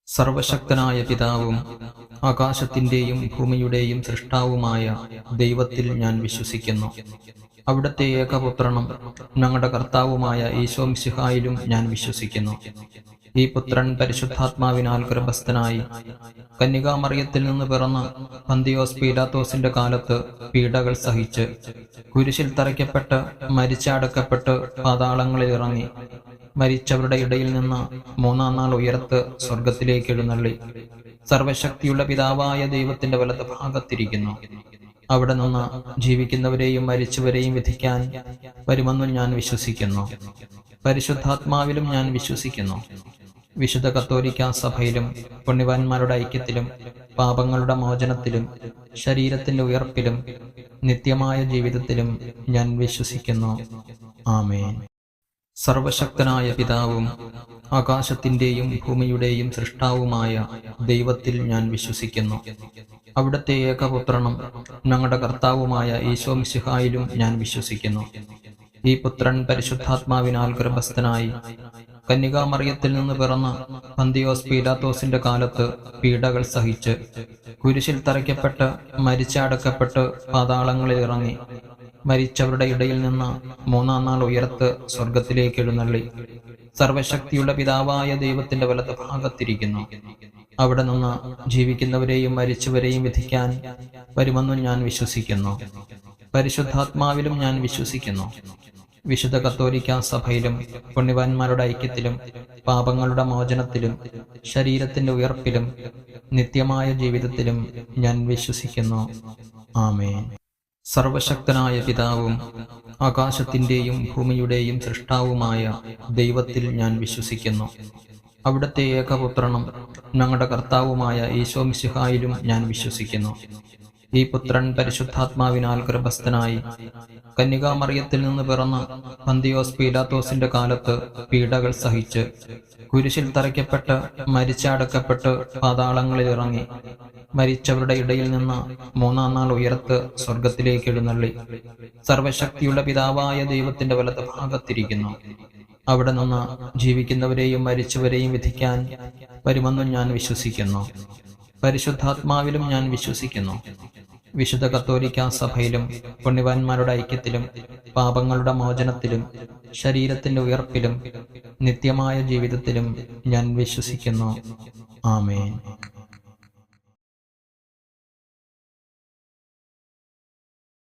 സർവശക്തനായ പിതാവും ആകാശത്തിന്റെയും ഭൂമിയുടെയും സൃഷ്ടാവുമായ ദൈവത്തിൽ ഞാൻ വിശ്വസിക്കുന്നു. അവിടുത്തെ ഏകപുത്രനും ഞങ്ങളുടെ കർത്താവുമായ ഈശോ മിശിഹായിലും ഞാൻ വിശ്വസിക്കുന്നു. ഈ പുത്രൻ പരിശുദ്ധാത്മാവിനാൽ ഗർഭസ്ഥനായി കന്യകാമറിയത്തിൽ നിന്ന് പിറന്ന് പന്തിയോസ് പീലാത്തോസിന്റെ കാലത്ത് പീഡകൾ സഹിച്ച് കുരിശിൽ തറയ്ക്കപ്പെട്ട് മരിച്ചടക്കപ്പെട്ട് പാതാളങ്ങളിൽ ഇറങ്ങി മരിച്ചവരുടെ ഇടയിൽ നിന്ന് മൂന്നാം നാൾ ഉയർത്ത് സ്വർഗത്തിലേക്ക് എഴുന്നള്ളി സർവശക്തിയുള്ള പിതാവായ ദൈവത്തിന്റെ വലത് ഭാഗത്തിരിക്കുന്നു. അവിടെ നിന്ന് ജീവിക്കുന്നവരെയും മരിച്ചവരെയും വിധിക്കാൻ വരുമെന്നും ഞാൻ വിശ്വസിക്കുന്നു. പരിശുദ്ധാത്മാവിലും ഞാൻ വിശ്വസിക്കുന്നു. വിശുദ്ധ കത്തോലിക്കാ സഭയിലും പുണ്യവാന്മാരുടെ ഐക്യത്തിലും പാപങ്ങളുടെ മോചനത്തിലും ശരീരത്തിന്റെ ഉയർപ്പിലും നിത്യമായ ജീവിതത്തിലും ഞാൻ വിശ്വസിക്കുന്നു. ആമേൻ. സർവശക്തനായ പിതാവും ആകാശത്തിന്റെയും ഭൂമിയുടെയും സൃഷ്ടാവുമായ ദൈവത്തിൽ ഞാൻ വിശ്വസിക്കുന്നു. അവിടുത്തെ ഏകപുത്രനും ഞങ്ങളുടെ കർത്താവുമായ ഈശോ മിശിഹായിലും ഞാൻ വിശ്വസിക്കുന്നു. ഈ പുത്രൻ പരിശുദ്ധാത്മാവിനാൽ ഗർഭസ്ഥനായി കന്യകാമറിയത്തിൽ നിന്ന് പിറന്ന് പന്തിയോസ് പീലാത്തോസിന്റെ കാലത്ത് പീഡകൾ സഹിച്ച് കുരിശിൽ തറയ്ക്കപ്പെട്ട് മരിച്ചടക്കപ്പെട്ട് പാതാളങ്ങളിൽ ഇറങ്ങി മരിച്ചവരുടെ ഇടയിൽ നിന്ന് മൂന്നാം നാൾ ഉയർത്ത് സ്വർഗത്തിലേക്ക് എഴുന്നള്ളി സർവശക്തിയുള്ള പിതാവായ ദൈവത്തിന്റെ വലത് ഭാഗത്തിരിക്കുന്നു. അവിടെ നിന്ന് ജീവിക്കുന്നവരെയും മരിച്ചവരെയും വിധിക്കാൻ വരുമെന്നും ഞാൻ വിശ്വസിക്കുന്നു. പരിശുദ്ധാത്മാവിലും ഞാൻ വിശ്വസിക്കുന്നു. വിശുദ്ധ കത്തോലിക്കാ സഭയിലും പുണ്യവാന്മാരുടെ ഐക്യത്തിലും പാപങ്ങളുടെ മോചനത്തിലും ശരീരത്തിന്റെ ഉയർപ്പിലും നിത്യമായ ജീവിതത്തിലും ഞാൻ വിശ്വസിക്കുന്നു. ആമേൻ. സർവശക്തനായ പിതാവും ആകാശത്തിന്റെയും ഭൂമിയുടെയും സൃഷ്ടാവുമായ ദൈവത്തിൽ ഞാൻ വിശ്വസിക്കുന്നു. അവിടുത്തെ ഏകപുത്രനും ഞങ്ങളുടെ കർത്താവുമായ ഈശോ മിശിഹായിലും ഞാൻ വിശ്വസിക്കുന്നു. ഈ പുത്രൻ പരിശുദ്ധാത്മാവിനാൽ ഗർഭസ്ഥനായി കന്യകാമറിയത്തിൽ നിന്ന് പിറന്ന് പന്തിയോസ് പീലാത്തോസിന്റെ കാലത്ത് പീഡകൾ സഹിച്ച് കുരിശിൽ തറയ്ക്കപ്പെട്ട് മരിച്ചടക്കപ്പെട്ട് പാതാളങ്ങളിൽ ഇറങ്ങി മരിച്ചവരുടെ ഇടയിൽ നിന്ന് മൂന്നാം നാൾ ഉയർത്ത് സ്വർഗത്തിലേക്ക് എഴുന്നള്ളി സർവശക്തിയുള്ള പിതാവായ ദൈവത്തിന്റെ വലത് ഭാഗത്തിരിക്കുന്നു. അവിടെ നിന്ന് ജീവിക്കുന്നവരെയും മരിച്ചവരെയും വിധിക്കാൻ വരുമെന്നും ഞാൻ വിശ്വസിക്കുന്നു. പരിശുദ്ധാത്മാവിലും ഞാൻ വിശ്വസിക്കുന്നു. വിശുദ്ധ കത്തോലിക്കാ സഭയിലും പുണ്യവാന്മാരുടെ ഐക്യത്തിലും പാപങ്ങളുടെ മോചനത്തിലും ശരീരത്തിന്റെ ഉയർപ്പിലും നിത്യമായ ജീവിതത്തിലും ഞാൻ വിശ്വസിക്കുന്നു. ആമേൻ.